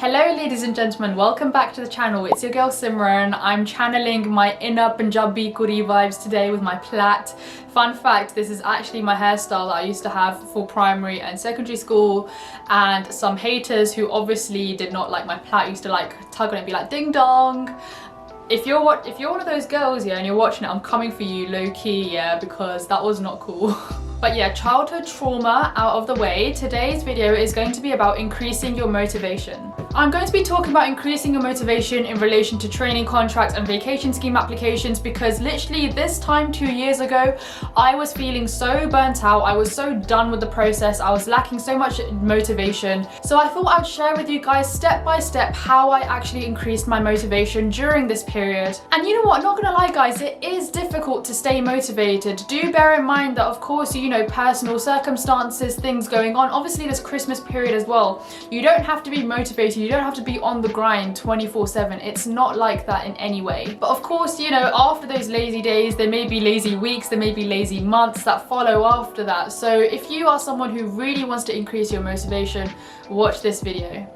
Hello ladies and gentlemen, welcome back to the channel. It's your girl Simran. I'm channeling my inner Punjabi Kuri vibes today with my plait. Fun fact, this is actually my hairstyle that I used to have for primary and secondary school, and some haters who obviously did not like my plait used to like tug on it and be like ding dong. If you're one of those girls, yeah, and you're watching it, I'm coming for you low key, yeah, because that was not cool. But yeah, childhood trauma out of the way, today's video is going to be about increasing your motivation. I'm going to be talking about increasing your motivation in relation to training contracts and vacation scheme applications, because literally this time 2 years ago, I was feeling so burnt out. I was so done with the process. I was lacking so much motivation. So I thought I'd share with you guys step by step how I actually increased my motivation during this period. And you know what, not gonna lie guys, it is difficult to stay motivated. Do bear in mind that of course, you know, personal circumstances, things going on. Obviously this Christmas period as well. You don't have to be motivated. You don't have to be on the grind 24/7. It's not like that in any way. But of course, you know, after those lazy days, there may be lazy weeks, there may be lazy months that follow after that. So if you are someone who really wants to increase your motivation, watch this video.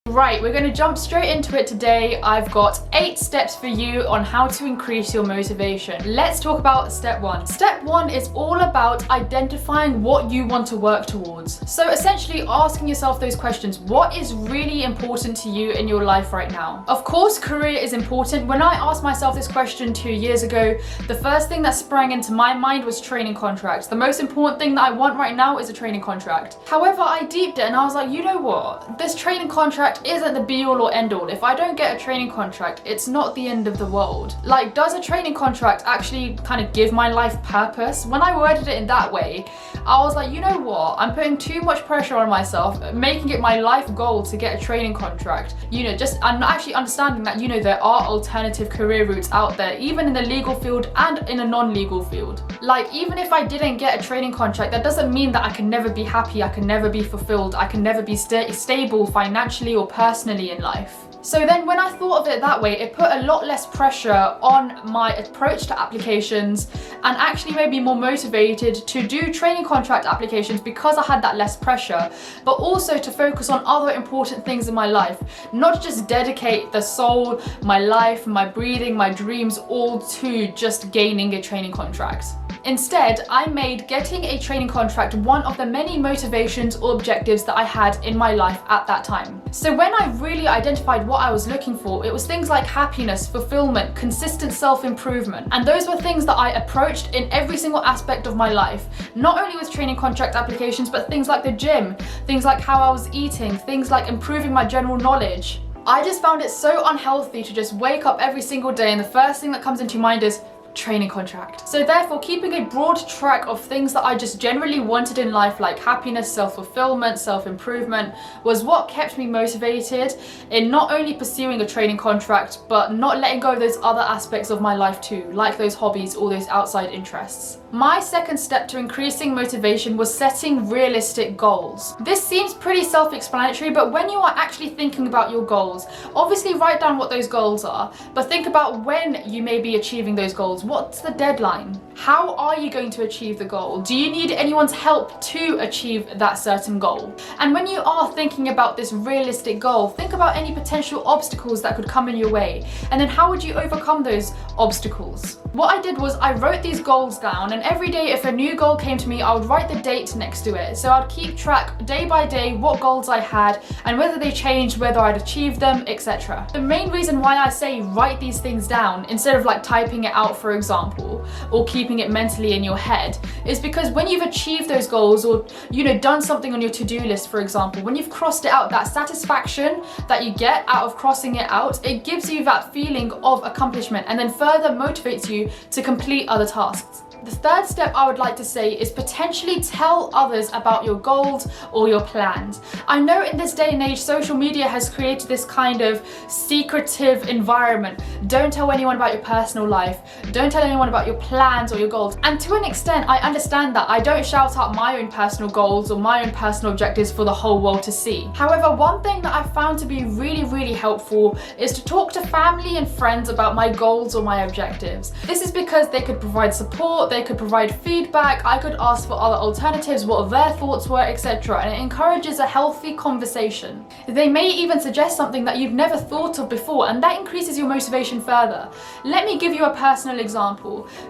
Right, we're going to jump straight into it today. I've got 8 steps for you on how to increase your motivation. Let's talk about step 1. Step 1 is all about identifying what you want to work towards. So essentially asking yourself those questions. What is really important to you in your life right now? Of course, career is important. When I asked myself this question 2 years ago, the first thing that sprang into my mind was training contracts. The most important thing that I want right now is a training contract. However, I deeped it and I was like, you know what? This training contract isn't the be-all or end-all. If I don't get a training contract, it's not the end of the world. Like, does a training contract actually kind of give my life purpose? When I worded it in that way, I was like, you know what? I'm putting too much pressure on myself, making it my life goal to get a training contract. You know, I'm actually understanding that, you know, there are alternative career routes out there, even in the legal field and in a non-legal field. Like, even if I didn't get a training contract, that doesn't mean that I can never be happy, I can never be fulfilled, I can never be stable financially or personally in life. So then when I thought of it that way, it put a lot less pressure on my approach to applications and actually made me more motivated to do training contract applications because I had that less pressure, but also to focus on other important things in my life, not just dedicate the soul, my life, my breathing, my dreams all to just gaining a training contract. Instead, I made getting a training contract one of the many motivations or objectives that I had in my life at that time. So when I really identified what I was looking for, it was things like happiness, fulfillment, consistent self-improvement. And those were things that I approached in every single aspect of my life. Not only with training contract applications, but things like the gym, things like how I was eating, things like improving my general knowledge. I just found it so unhealthy to just wake up every single day and the first thing that comes into your mind is training contract. So therefore, keeping a broad track of things that I just generally wanted in life, like happiness, self-fulfillment, self-improvement, was what kept me motivated in not only pursuing a training contract, but not letting go of those other aspects of my life too, like those hobbies or those outside interests. My second step to increasing motivation was setting realistic goals. This seems pretty self-explanatory, but when you are actually thinking about your goals, obviously write down what those goals are, but think about when you may be achieving those goals. What's the deadline? How are you going to achieve the goal? Do you need anyone's help to achieve that certain goal? And when you are thinking about this realistic goal, think about any potential obstacles that could come in your way. And then how would you overcome those obstacles? What I did was I wrote these goals down, and every day if a new goal came to me, I would write the date next to it. So I'd keep track day by day what goals I had and whether they changed, whether I'd achieved them, etc. The main reason why I say write these things down instead of like typing it out, for example, or keeping it mentally in your head, is because when you've achieved those goals, or you know, done something on your to-do list, for example, when you've crossed it out, that satisfaction that you get out of crossing it out, it gives you that feeling of accomplishment and then further motivates you to complete other tasks. The third step I would like to say is potentially tell others about your goals or your plans. I know in this day and age, social media has created this kind of secretive environment. Don't tell anyone about your personal life. Don't Don't tell anyone about your plans or your goals. And to an extent, I understand that. I don't shout out my own personal goals or my own personal objectives for the whole world to see. However, one thing that I've found to be really helpful is to talk to family and friends about my goals or my objectives. This is because they could provide support, they could provide feedback, I could ask for other alternatives, what their thoughts were, etc. And it encourages a healthy conversation. They may even suggest something that you've never thought of before, and that increases your motivation further. Let me give you a personal example.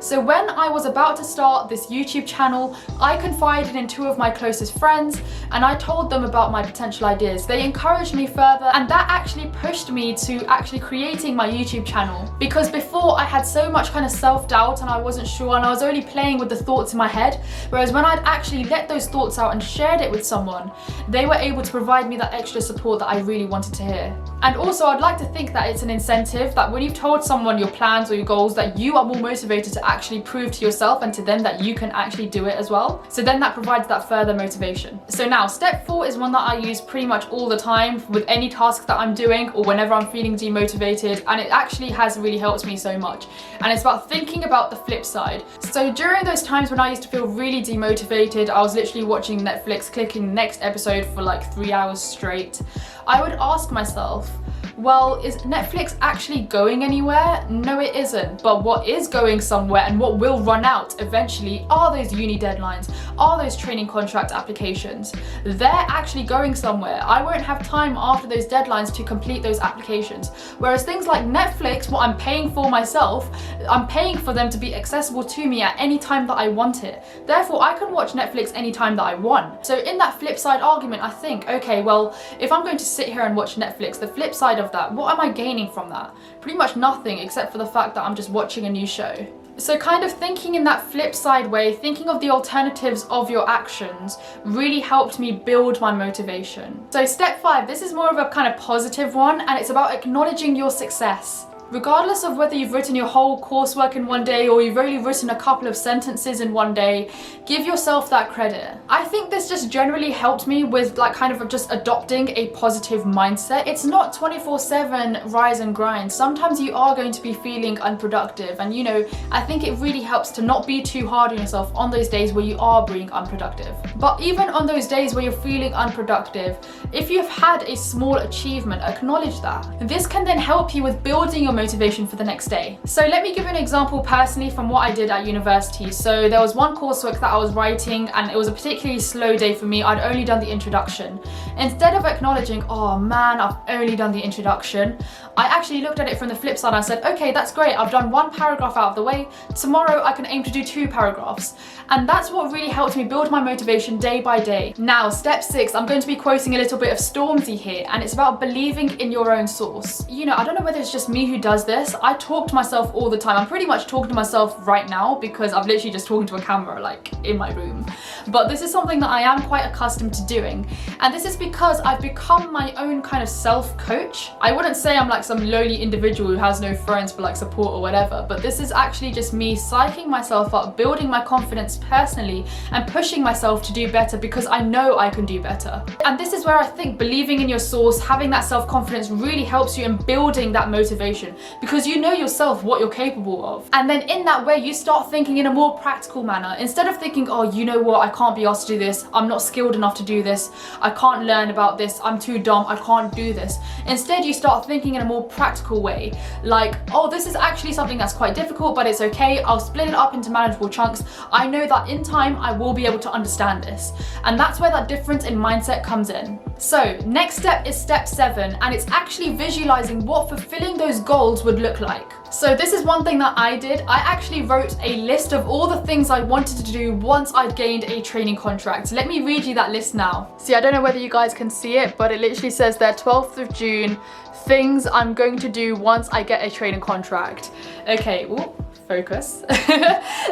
So when I was about to start this YouTube channel, I confided in two of my closest friends and I told them about my potential ideas. They encouraged me further, and that actually pushed me to actually creating my YouTube channel, because before I had so much kind of self-doubt and I wasn't sure and I was only playing with the thoughts in my head, whereas when I'd actually let those thoughts out and shared it with someone, they were able to provide me that extra support that I really wanted to hear. And also, I'd like to think that it's an incentive that when you've told someone your plans or your goals, that you are more motivated to actually prove to yourself and to them that you can actually do it as well. So then that provides that further motivation. So now step 4 is one that I use pretty much all the time with any task that I'm doing or whenever I'm feeling demotivated, and it actually has really helped me so much. And it's about thinking about the flip side. So during those times when I used to feel really demotivated, I was literally watching Netflix, clicking the next episode for like 3 hours straight, I would ask myself, well, is Netflix actually going anywhere? No, it isn't. But what is going somewhere and what will run out eventually are those uni deadlines, are those training contract applications. They're actually going somewhere. I won't have time after those deadlines to complete those applications. Whereas things like Netflix, what I'm paying for myself, I'm paying for them to be accessible to me at any time that I want it. Therefore, I can watch Netflix anytime that I want. So in that flip side argument, I think, okay, well, if I'm going to sit here and watch Netflix, the flip side of that, what am I gaining from that? Pretty much nothing, except for the fact that I'm just watching a new show. So kind of thinking in that flip side way, thinking of the alternatives of your actions really helped me build my motivation. So step 5, this is more of a kind of positive one, and it's about acknowledging your success. Regardless of whether you've written your whole coursework in one day or you've only written a couple of sentences in one day, give yourself that credit. I think this just generally helped me with like kind of just adopting a positive mindset. It's not 24/7 rise and grind. Sometimes you are going to be feeling unproductive, and you know, I think it really helps to not be too hard on yourself on those days where you are being unproductive. But even on those days where you're feeling unproductive, if you've had a small achievement, acknowledge that. This can then help you with building your motivation for the next day. So let me give you an example personally from what I did at university. So there was one coursework that I was writing and it was a particularly slow day for me. I'd only done the introduction. Instead of acknowledging, oh man, I've only done the introduction, I actually looked at it from the flip side and I said, okay, that's great. I've done 1 paragraph out of the way. Tomorrow I can aim to do 2 paragraphs. And that's what really helped me build my motivation day by day. Now, step 6, I'm going to be quoting a little bit of Stormzy here, and it's about believing in your own source. You know, I don't know whether it's just me who does this. I talk to myself all the time. I'm pretty much talking to myself right now because I've literally just talking to a camera like in my room. But this is something that I am quite accustomed to doing. And this is because I've become my own kind of self-coach. I wouldn't say I'm like some lowly individual who has no friends for like support or whatever, but this is actually just me psyching myself up, building my confidence personally and pushing myself to do better because I know I can do better. And this is where I think believing in your source, having that self-confidence really helps you in building that motivation, because you know yourself what you're capable of. And then in that way, you start thinking in a more practical manner. Instead of thinking, oh, you know what, I can't be asked to do this, I'm not skilled enough to do this, I can't learn about this, I'm too dumb, I can't do this. Instead, you start thinking in a more practical way, like, oh, this is actually something that's quite difficult, but it's okay, I'll split it up into manageable chunks. I know that in time, I will be able to understand this. And that's where that difference in mindset comes in. So next step is step 7, and it's actually visualizing what fulfilling those goals would look like. So this is one thing that I did. I actually wrote a list of all the things I wanted to do once I'd gained a training contract. Let me read you that list now. See, I don't know whether you guys can see it, but it literally says there 12th of June, things I'm going to do once I get a training contract. Okay, ooh, focus.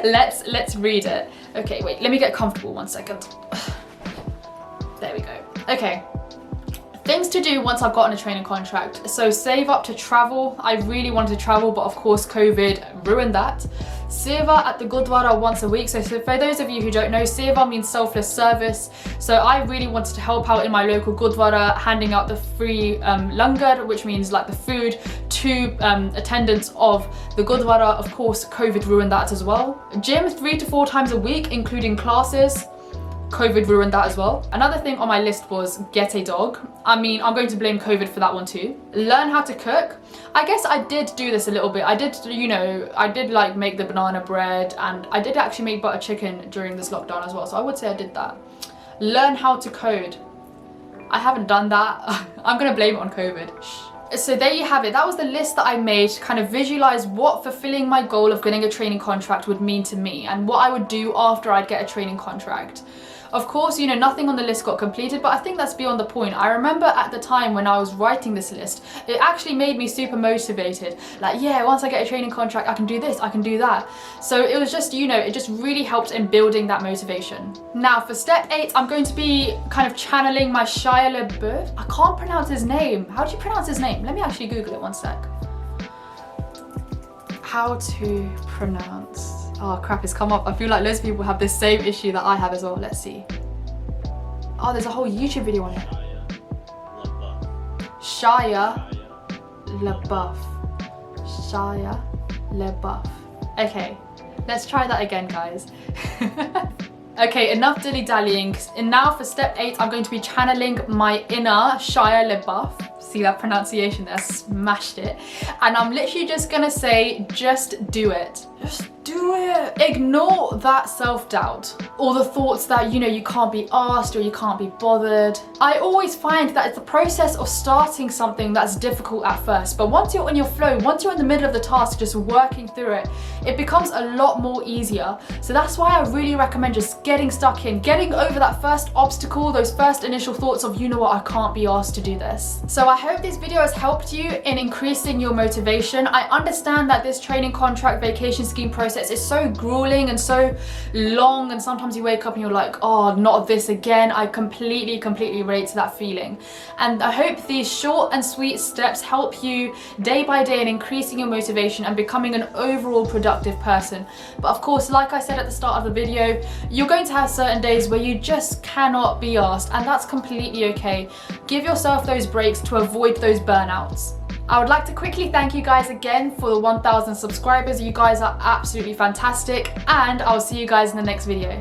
Let's read it. Okay, wait, let me get comfortable 1 second. There we go. Okay. Things to do once I've gotten a training contract. So save up to travel. I really wanted to travel, but of course COVID ruined that. Seva at the Gurdwara once a week. So for those of you who don't know, Seva means selfless service. So I really wanted to help out in my local Gurdwara, handing out the free langar, which means like the food, to attendance of the Gurdwara. Of course, COVID ruined that as well. Gym 3 to 4 times a week, including classes. COVID ruined that as well. Another thing on my list was get a dog. I mean, I'm going to blame COVID for that one too. Learn how to cook. I guess I did do this a little bit. I did, you know, I did like make the banana bread, and I did actually make butter chicken during this lockdown as well. So I would say I did that. Learn how to code. I haven't done that. I'm gonna blame it on COVID. Shh. So there you have it. That was the list that I made to kind of visualize what fulfilling my goal of getting a training contract would mean to me, and what I would do after I'd get a training contract. Of course, you know, nothing on the list got completed, but I think that's beyond the point. I remember at the time when I was writing this list, it actually made me super motivated. Like, yeah, once I get a training contract, I can do this, I can do that. So it was just, you know, it just really helped in building that motivation. Now for step 8, I'm going to be kind of channeling my Shia LaBeouf. I can't pronounce his name. How do you pronounce his name? Let me actually Google it, one sec. How to pronounce... Oh crap, it's come up. I feel like loads of people have this same issue that I have as well. Let's see. Oh, there's a whole YouTube video on it. Shia LaBeouf. Shia LaBeouf. Okay, let's try that again, guys. Okay, enough dilly-dallying. And now for step 8, I'm going to be channeling my inner Shia LaBeouf. See that pronunciation there? Smashed it. And I'm literally just gonna say, just do it. Just do it. Ignore that self-doubt, or the thoughts that, you know, you can't be asked or you can't be bothered. I always find that it's the process of starting something that's difficult at first, but once you're in your flow, once you're in the middle of the task, just working through it, it becomes a lot more easier. So that's why I really recommend just getting stuck in, getting over that first obstacle, those first initial thoughts of, you know what, I can't be asked to do this. So I hope this video has helped you in increasing your motivation. I understand that this training contract vacation scheme process is so grueling and so long, and sometimes you wake up and you're like, oh, not this again. I completely relate to that feeling. And I hope these short and sweet steps help you day by day in increasing your motivation and becoming an overall productive person. But of course, like I said at the start of the video, you're going to have certain days where you just cannot be asked, and that's completely okay. Give yourself those breaks to avoid those burnouts. I would like to quickly thank you guys again for the 1,000 subscribers. You guys are absolutely fantastic, and I'll see you guys in the next video.